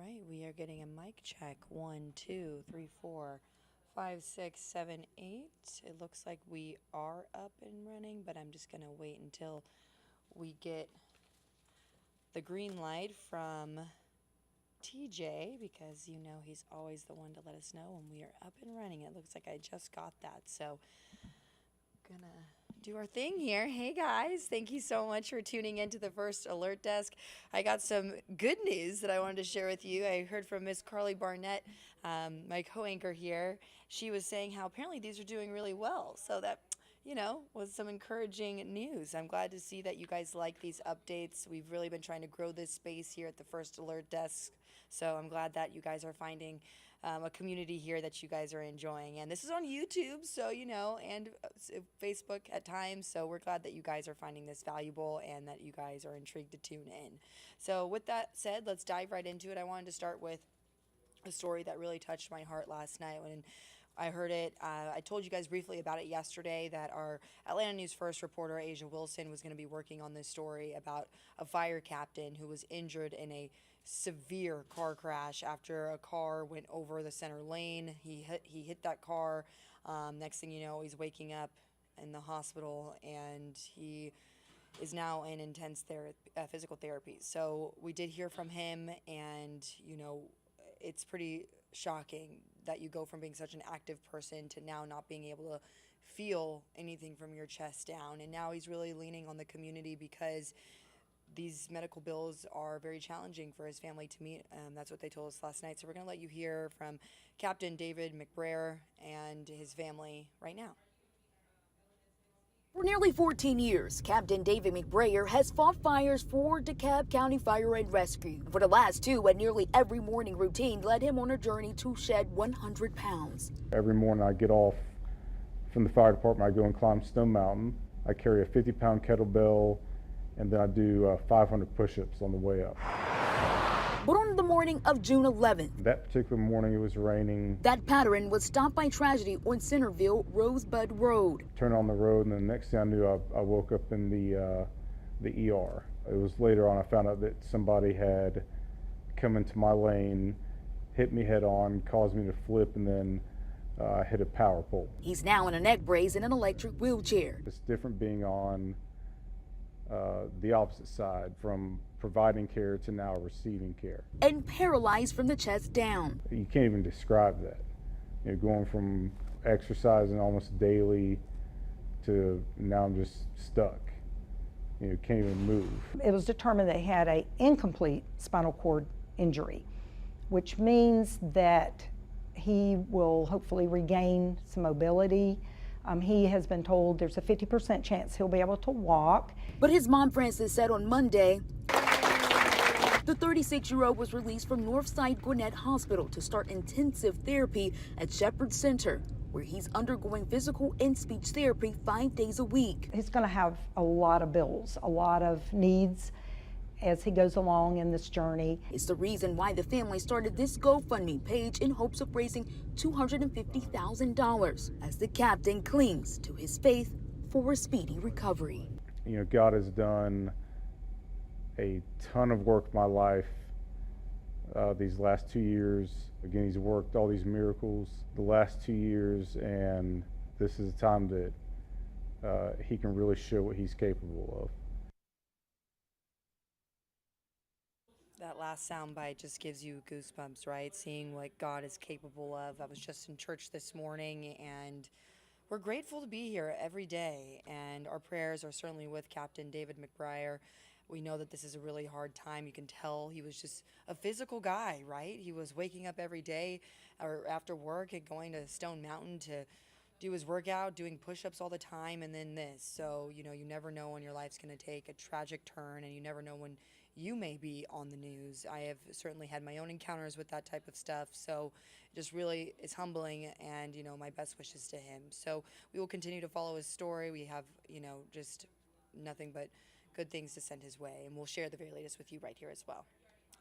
right, we are getting a mic check. 1, 2, 3, 4, 5, 6, 7, 8. It looks like we are up and running, but I'm just going to wait until we get the green light from TJ, because you know he's always the one to let us know when we are up and running. It looks like I just got that, so gonna do our thing here. Hey guys, thank you so much for tuning into the First Alert Desk. I got some good news that I wanted to share with you. I heard from Miss Carly Barnett, my co-anchor here. She was saying how apparently these are doing really well, so that, you know, was some encouraging news. I'm glad to see that you guys like these updates. We've really been trying to grow this space here at the First Alert Desk, so I'm glad that you guys are finding a community here that you guys are enjoying. And this is on YouTube, so, you know, and Facebook at times, so we're glad that you guys are finding this valuable and that you guys are intrigued to tune in. So with that said, let's dive right into it. I wanted to start with a story that really touched my heart last night when I heard it. I told you guys briefly about it yesterday, that our Atlanta News First reporter, Asia Wilson, was going to be working on this story about a fire captain who was injured in a severe car crash after a car went over the center lane. He hit that car. Next thing you know, he's waking up in the hospital, and he is now in intense physical therapy. So we did hear from him, and, you know, it's pretty shocking that you go from being such an active person to now not being able to feel anything from your chest down. And now he's really leaning on the community because these medical bills are very challenging for his family to meet. That's what they told us last night. So we're going to let you hear from Captain David McBrayer and his family right now. For nearly 14 years, Captain David McBrayer has fought fires for DeKalb County Fire and Rescue. For the last two, a nearly every morning routine led him on a journey to shed 100 pounds. Every morning I get off from the fire department, I go and climb Stone Mountain. I carry a 50-pound kettlebell, and then I do 500 push-ups on the way up. But on the morning of June 11th, that particular morning it was raining. That pattern was stopped by tragedy on Centerville Rosebud Road. Turned on the road, and the next thing I knew, I woke up in the ER. It was later on I found out that somebody had come into my lane, hit me head on, caused me to flip, and then hit a power pole. He's now in a neck brace and an electric wheelchair. It's different being on the opposite side, from providing care to now receiving care. And paralyzed from the chest down. You can't even describe that. You know, going from exercising almost daily to now I'm just stuck. You know, can't even move. It was determined that he had an incomplete spinal cord injury, which means that he will hopefully regain some mobility. He has been told there's a 50% chance he'll be able to walk. But his mom, Frances, said on Monday, the 36-year-old was released from Northside Gwinnett Hospital to start intensive therapy at Shepherd Center, where he's undergoing physical and speech therapy 5 days a week. He's going to have a lot of bills, a lot of needs as he goes along in this journey. It's the reason why the family started this GoFundMe page in hopes of raising $250,000 as the captain clings to his faith for a speedy recovery. You know, God has done a ton of work in my life these last 2 years. Again, he's worked all these miracles the last 2 years, and this is a time that he can really show what he's capable of. That last soundbite just gives you goosebumps, right? Seeing what God is capable of. I was just in church this morning, and we're grateful to be here every day, and our prayers are certainly with Captain David McBrayer. We know that this is a really hard time. You can tell he was just a physical guy, right? He was waking up every day or after work and going to Stone Mountain to do his workout, doing push-ups all the time, and then this. So, you know, you never know when your life's going to take a tragic turn, and you never know when you may be on the news. I have certainly had my own encounters with that type of stuff, so just really is humbling, and, you know, my best wishes to him. So we will continue to follow his story. We have, you know, just nothing but good things to send his way, and we'll share the very latest with you right here as well.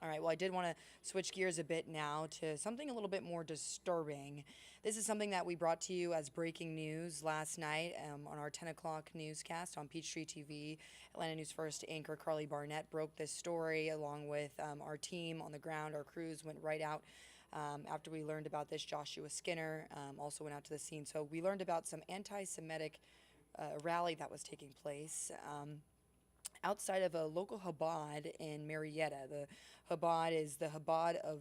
All right, well, I did want to switch gears a bit now to something a little bit more disturbing. This is something that we brought to you as breaking news last night on our 10 o'clock newscast on Peachtree TV. Atlanta News First anchor Carly Barnett broke this story along with our team on the ground. Our crews went right out after we learned about this. Joshua Skinner also went out to the scene. So we learned about some anti-Semitic rally that was taking place. Outside of a local Chabad in Marietta. The Chabad is the Chabad of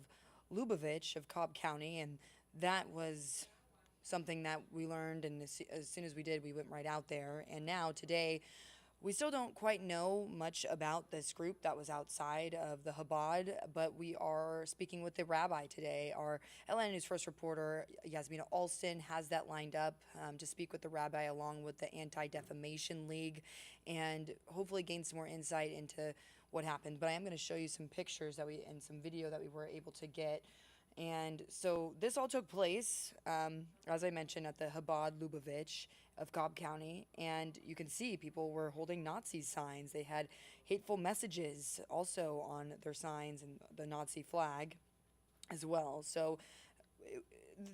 Lubavitch of Cobb County, and that was something that we learned, and as soon as we did, we went right out there. And now, today, we still don't quite know much about this group that was outside of the Chabad, but we are speaking with the rabbi today. Our Atlanta News First reporter, Yasmina Alston, has that lined up to speak with the rabbi along with the Anti-Defamation League and hopefully gain some more insight into what happened. But I am going to show you some pictures and some video that we were able to get. And so this all took place, as I mentioned, at the Chabad Lubavitch of Cobb County. And you can see people were holding Nazi signs. They had hateful messages also on their signs and the Nazi flag as well. So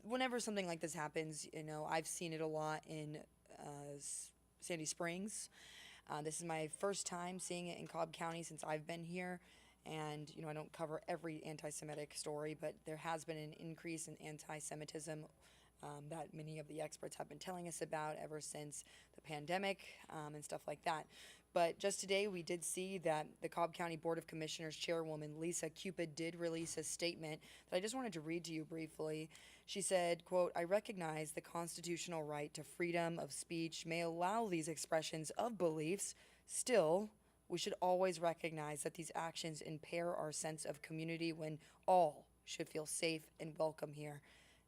whenever something like this happens, I've seen it a lot in Sandy Springs. This is my first time seeing it in Cobb County since I've been here. And, I don't cover every anti-Semitic story, but there has been an increase in anti-Semitism that many of the experts have been telling us about ever since the pandemic and stuff like that. But just today, we did see that the Cobb County Board of Commissioners Chairwoman Lisa Cupid did release a statement that I just wanted to read to you briefly. She said, quote, "I recognize the constitutional right to freedom of speech may allow these expressions of beliefs. Still, we should always recognize that these actions impair our sense of community when all should feel safe and welcome here,"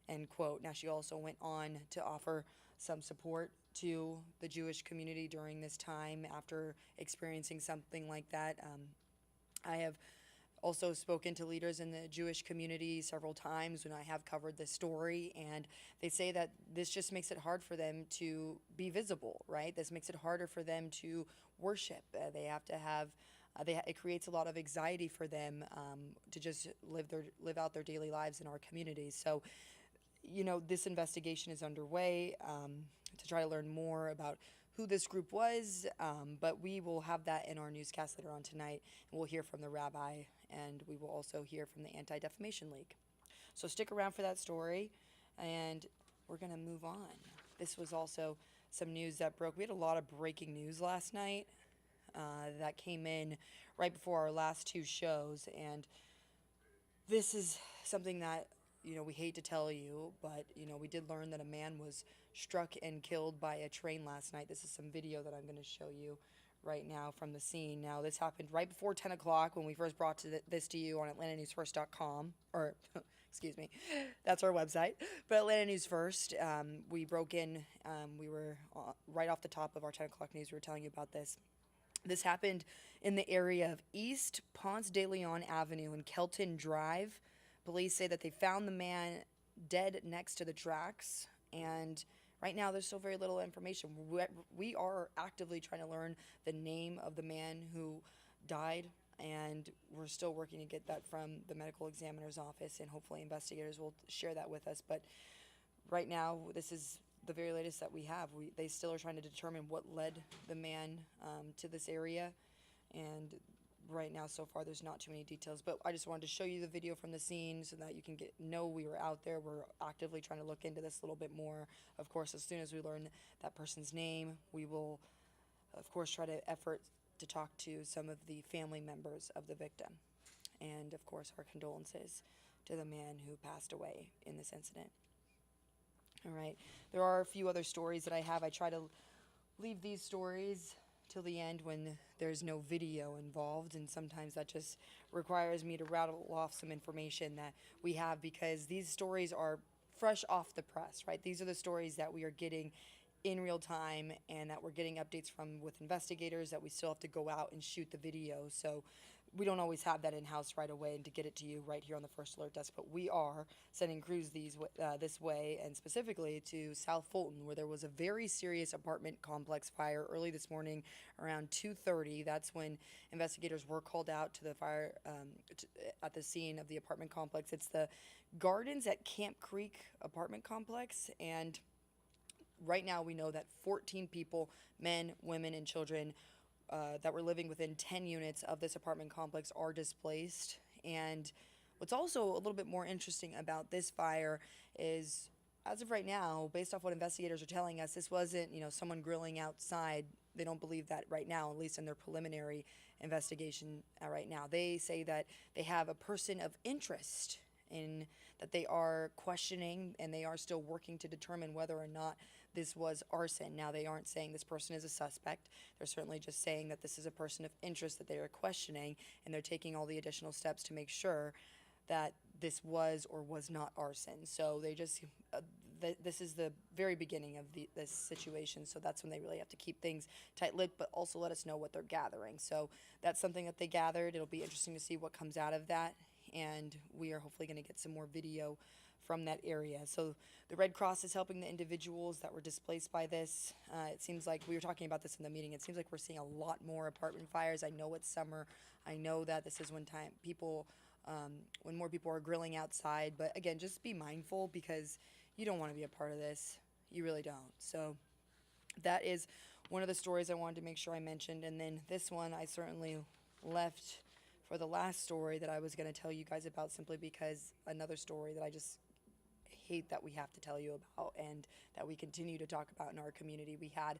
end quote. Now, she also went on to offer some support to the Jewish community during this time after experiencing something like that. I have also spoken to leaders in the Jewish community several times when I have covered this story, and they say that this just makes it hard for them to be visible, right? This makes it harder for them to worship. They have to have, it creates a lot of anxiety for them to just live out their daily lives in our communities. So, this investigation is underway to try to learn more about who this group was, but we will have that in our newscast later on tonight, and we'll hear from the rabbi, and we will also hear from the Anti-Defamation League. So stick around for that story, and we're going to move on. This was also some news that broke. We had a lot of breaking news last night that came in right before our last two shows, and this is something that we hate to tell you, but, we did learn that a man was struck and killed by a train last night. This is some video that I'm going to show you right now from the scene. Now, this happened right before 10 o'clock when we first brought this to you on AtlantaNewsFirst.com, or, excuse me, that's our website. But Atlanta News First, we broke in, we were right off the top of our 10 o'clock news, we were telling you about this. This happened in the area of East Ponce de Leon Avenue and Kelton Drive. Police say that they found the man dead next to the tracks, and right now there's still very little information. We are actively trying to learn the name of the man who died, and we're still working to get that from the medical examiner's office, and hopefully investigators will share that with us. But right now, this is the very latest that we have. They still are trying to determine what led the man to this area, and right now, so far, there's not too many details, but I just wanted to show you the video from the scene so that you can know we were out there. We're actively trying to look into this a little bit more. Of course, as soon as we learn that person's name, we will, of course, try to effort to talk to some of the family members of the victim. And, of course, our condolences to the man who passed away in this incident. All right. There are a few other stories that I have. I try to leave these stories till the end when there's no video involved, and sometimes that just requires me to rattle off some information that we have, because these stories are fresh off the press, right? These are the stories that we are getting in real time and that we're getting updates from with investigators that we still have to go out and shoot the video. So we don't always have that in-house right away and to get it to you right here on the First Alert desk, but we are sending crews this way, and specifically to South Fulton, where there was a very serious apartment complex fire early this morning around 2:30. That's when investigators were called out to the fire at the scene of the apartment complex. It's the Gardens at Camp Creek apartment complex, and right now we know that 14 people, men, women, and children, that were living within 10 units of this apartment complex are displaced. And what's also a little bit more interesting about this fire is, as of right now, based off what investigators are telling us, this wasn't, someone grilling outside. They don't believe that right now, at least in their preliminary investigation right now. They say that they have a person of interest in that they are questioning, and they are still working to determine whether or not this was arson. Now, they aren't saying this person is a suspect. They're certainly just saying that this is a person of interest that they are questioning, and they're taking all the additional steps to make sure that this was or was not arson. So they just, this is the very beginning of this situation, so that's when they really have to keep things tight-lipped, but also let us know what they're gathering. So that's something that they gathered. It'll be interesting to see what comes out of that, and we are hopefully going to get some more video from that area. So the Red Cross is helping the individuals that were displaced by this. It seems like, we were talking about this in the meeting, it seems like we're seeing a lot more apartment fires. I know it's summer. I know that this is when more people are grilling outside. But again, just be mindful, because you don't want to be a part of this. You really don't. So that is one of the stories I wanted to make sure I mentioned. And then this one I certainly left for the last story that I was going to tell you guys about, simply because another story that I just hate that we have to tell you about and that we continue to talk about in our community. We had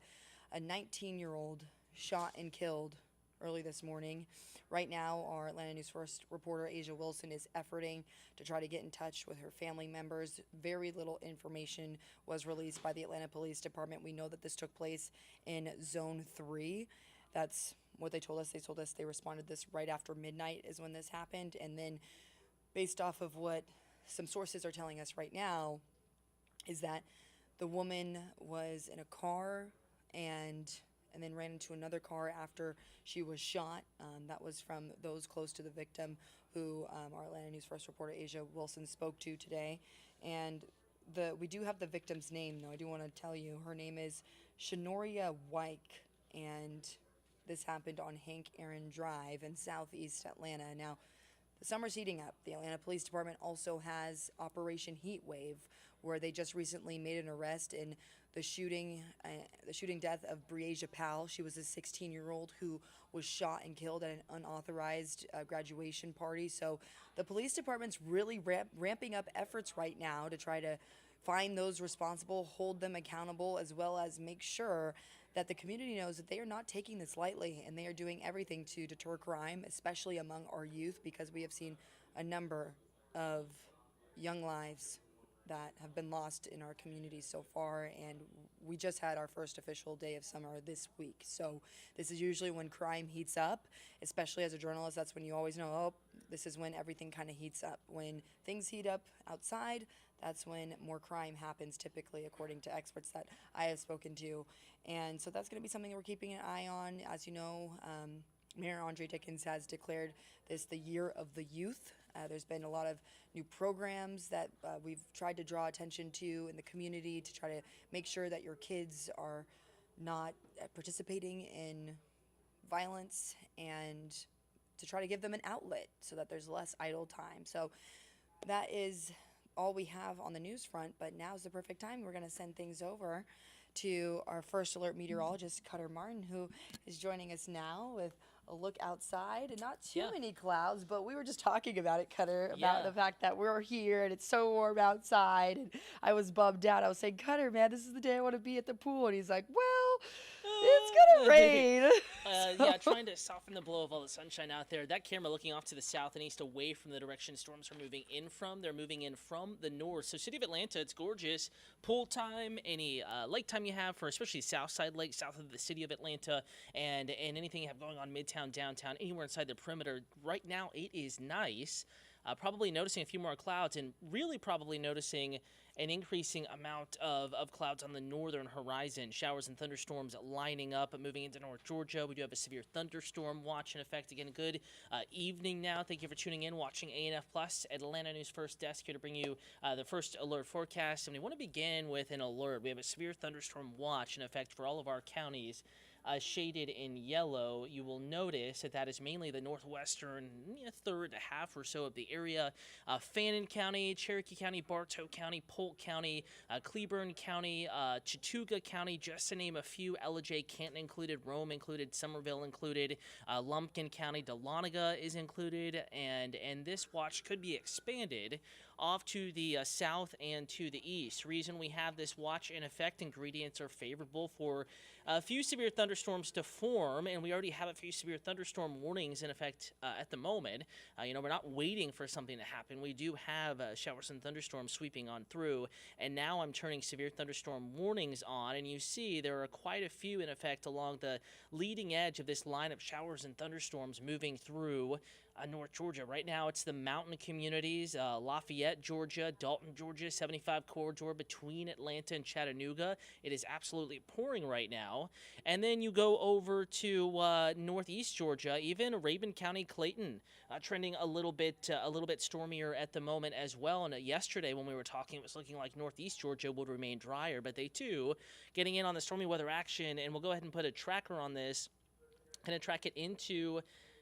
a 19-year-old shot and killed early this morning. Right now, our Atlanta News First reporter Asia Wilson is efforting to try to get in touch with her family members. Very little information was released by the Atlanta Police Department. We know that this took place in Zone 3. That's what they told us. They told us they responded this right after midnight is when this happened. And then based off of what some sources are telling us right now is that the woman was in a car and then ran into another car after she was shot. That was from those close to the victim who our Atlanta News First reporter Asia Wilson spoke to today. And we do have the victim's name, though. I do want to tell you her name is Shanoria Wyke, and this happened on Hank Aaron Drive in southeast Atlanta. Now, the summer's heating up. The Atlanta Police Department also has Operation Heat Wave, where they just recently made an arrest in the shooting death of Breasia Powell. She was a 16-year-old who was shot and killed at an unauthorized graduation party. So the police department's really ramping up efforts right now to try to find those responsible, hold them accountable, as well as make sure that the community knows that they are not taking this lightly, and they are doing everything to deter crime, especially among our youth, because we have seen a number of young lives that have been lost in our community so far, and we just had our first official day of summer this week. So this is usually when crime heats up, especially as a journalist. That's when you always know, oh, this is when everything kind of heats up. When things heat up outside, that's when more crime happens, typically, according to experts that I have spoken to. And so that's going to be something that we're keeping an eye on. As you know, Mayor Andre Dickens has declared this the Year of the Youth. There's been a lot of new programs that we've tried to draw attention to in the community to try to make sure that your kids are not participating in violence, and to try to give them an outlet so that there's less idle time. So that is all we have on the news front, but now's the perfect time. We're going to send things over to our First Alert meteorologist, Cutter Martin, who is joining us now with a look outside, and not too many clouds, but we were just talking about it, Cutter, about the fact that we're here and it's so warm outside, and I was bummed out. I was saying, Cutter, man, this is the day I want to be at the pool, and he's like, well, it's gonna rain. Yeah, trying to soften the blow of all the sunshine out there. That camera looking off to the south and east, away from the direction storms are moving in from. They're moving in from the north. So City of Atlanta, it's gorgeous. Pool time, any lake time you have for especially Southside Lake, south of the City of Atlanta, and anything you have going on Midtown, downtown, anywhere inside the perimeter. Right now, it is nice. Probably noticing a few more clouds, and really probably noticing an increasing amount of clouds on the northern horizon. Showers and thunderstorms lining up, moving into North Georgia. We do have a severe thunderstorm watch in effect. Again, good evening now. Thank you for tuning in, watching ANF Plus, Atlanta News First Desk, here to bring you the first alert forecast. And we want to begin with an alert. We have a severe thunderstorm watch in effect for all of our counties. Shaded in yellow. You will notice that is mainly the northwestern third to half or so of the area. Fannin County, Cherokee County, Bartow County, Polk County, Cleburne County, Chattooga County, just to name a few. Ellijay, Canton included, Rome included, Somerville included, Lumpkin County, Dahlonega is included, and this watch could be expanded off to the south and to the east. Reason we have this watch in effect, ingredients are favorable for a few severe thunderstorms to form, and we already have a few severe thunderstorm warnings in effect at the moment. We're not waiting for something to happen. We do have showers and thunderstorms sweeping on through, and now I'm turning severe thunderstorm warnings on, and you see there are quite a few in effect along the leading edge of this line of showers and thunderstorms moving through North Georgia. Right now, it's the mountain communities, Lafayette, Georgia, Dalton, Georgia, 75 corridor between Atlanta and Chattanooga. It is absolutely pouring right now. And then you go over to northeast Georgia, even Rabun County, Clayton, trending a little bit stormier at the moment as well. And yesterday when we were talking, it was looking like northeast Georgia would remain drier, but they too getting in on the stormy weather action. And we'll go ahead and put a tracker on this, kind of track it into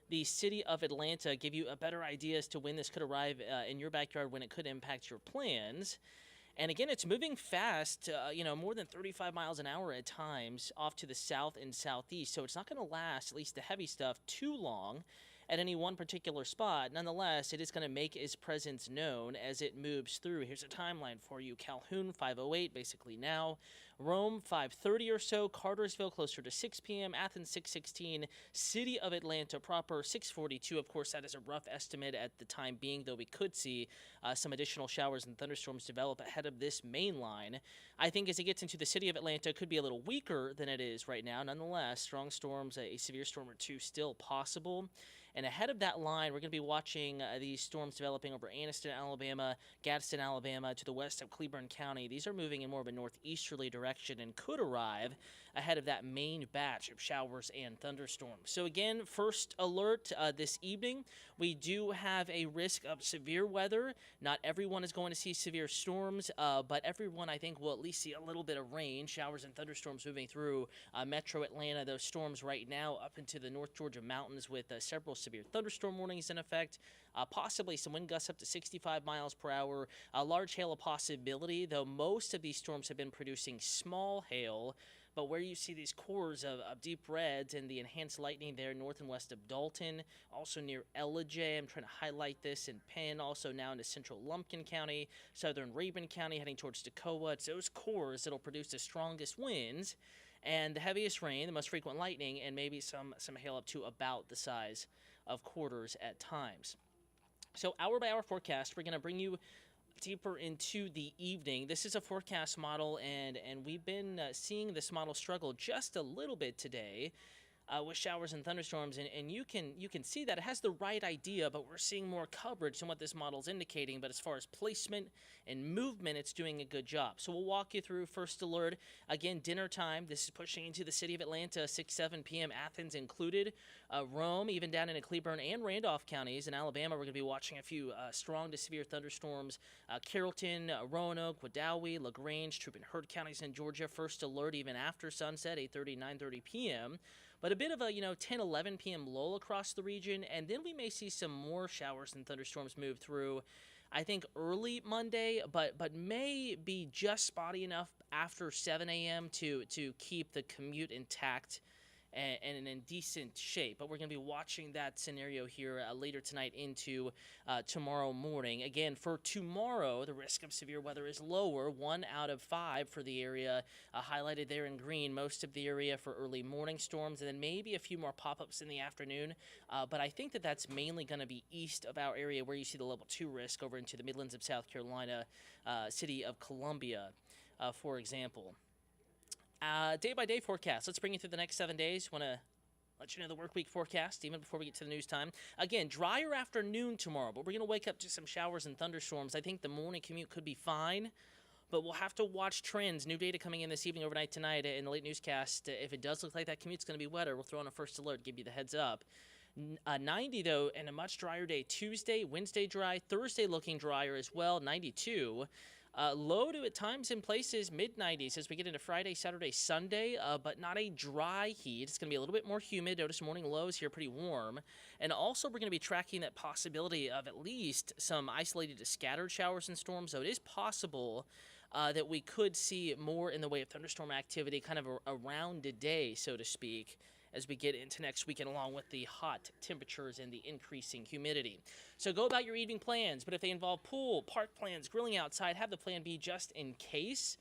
the city of Atlanta, give you a better idea as to when this could arrive in your backyard, when it could impact your plans. And again, it's moving fast, more than 35 miles an hour at times off to the south and southeast. So it's not going to last, at least the heavy stuff, too long at any one particular spot. Nonetheless, it is going to make its presence known as it moves through. Here's a timeline for you. Calhoun, 5:08, basically now. Rome, 5:30 or so. Cartersville, closer to 6 p.m. Athens, 6:16. City of Atlanta proper, 6:42. Of course, that is a rough estimate at the time being, though we could see some additional showers and thunderstorms develop ahead of this main line. I think as it gets into the city of Atlanta, it could be a little weaker than it is right now. Nonetheless, strong storms, a severe storm or two still possible. And ahead of that line, we're going to be watching these storms developing over Anniston, Alabama, Gadsden, Alabama, to the west of Cleburne County. These are moving in more of a northeasterly direction and could arrive ahead of that main batch of showers and thunderstorms. So again, first alert this evening, we do have a risk of severe weather. Not everyone is going to see severe storms, but everyone, I think, will at least see a little bit of rain, showers and thunderstorms moving through metro Atlanta. Those storms right now up into the North Georgia mountains with several severe thunderstorm warnings in effect, possibly some wind gusts up to 65 miles per hour, large hail a possibility, though most of these storms have been producing small hail. But where you see these cores of deep reds and the enhanced lightning there north and west of Dalton, also near Ellijay, I'm trying to highlight this in Penn, also now into central Lumpkin County, southern Rabun County, heading towards Toccoa. It's those cores that'll produce the strongest winds and the heaviest rain, the most frequent lightning, and maybe some hail up to about the size of quarters at times. So hour by hour forecast, we're going to bring you deeper into the evening. This is a forecast model, and we've been seeing this model struggle just a little bit today with showers and thunderstorms, and you can see that it has the right idea, but we're seeing more coverage than what this model is indicating. But as far as placement and movement, it's doing a good job. So we'll walk you through first alert. Again, dinner time. This is pushing into the city of Atlanta, 6-7 p.m. Athens included. Rome, even down into Cleburne and Randolph counties. In Alabama, we're going to be watching a few strong to severe thunderstorms. Carrollton, Roanoke, Wadowee, LaGrange, Troup and Heard counties in Georgia. First alert even after sunset, 8:30, 9:30 p.m. But a bit of a 10, 11 p.m. lull across the region, and then we may see some more showers and thunderstorms move through, I think, early Monday, but may be just spotty enough after 7 a.m. to keep the commute intact and in decent shape. But we're going to be watching that scenario here later tonight into tomorrow morning. Again, for tomorrow, the risk of severe weather is lower, 1 out of 5 for the area, highlighted there in green, most of the area for early morning storms, and then maybe a few more pop-ups in the afternoon. But I think that's mainly going to be east of our area where you see the level 2 risk over into the Midlands of South Carolina, city of Columbia, for example. Day-by-day forecast. Let's bring you through the next 7 days. Want to let you know the work week forecast even before we get to the news time. Again, drier afternoon tomorrow, but we're going to wake up to some showers and thunderstorms. I think the morning commute could be fine. but we'll have to watch trends. New data coming in this evening, overnight tonight in the late newscast. If it does look like that commute's going to be wetter, we'll throw on a first alert, give you the heads up. 90 though, and a much drier day. Tuesday, Wednesday dry, Thursday looking drier as well, 92. Low to at times in places mid-90s as we get into Friday, Saturday, Sunday, but not a dry heat. It's going to be a little bit more humid. Notice morning lows here pretty warm. And also we're going to be tracking that possibility of at least some isolated to scattered showers and storms. So it is possible that we could see more in the way of thunderstorm activity kind of around today, so to speak, as we get into next weekend, along with the hot temperatures and the increasing humidity. So go about your evening plans, but if they involve pool, park plans, grilling outside, have the plan B just in case,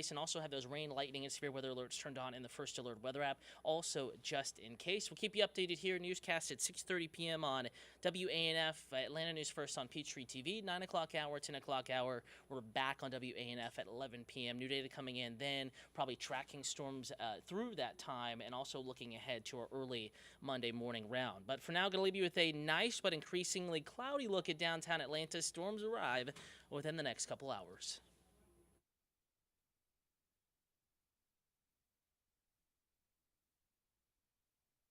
and also have those rain, lightning, and severe weather alerts turned on in the First Alert weather app, also just in case. We'll keep you updated here, newscast at 6:30 p.m. on WANF, Atlanta News First on Peachtree TV, 9 o'clock hour, 10 o'clock hour. We're back on WANF at 11 p.m. New data coming in then, probably tracking storms through that time, and also looking ahead to our early Monday morning round. But for now, going to leave you with a nice but increasingly cloudy look at downtown Atlanta. Storms arrive within the next couple hours.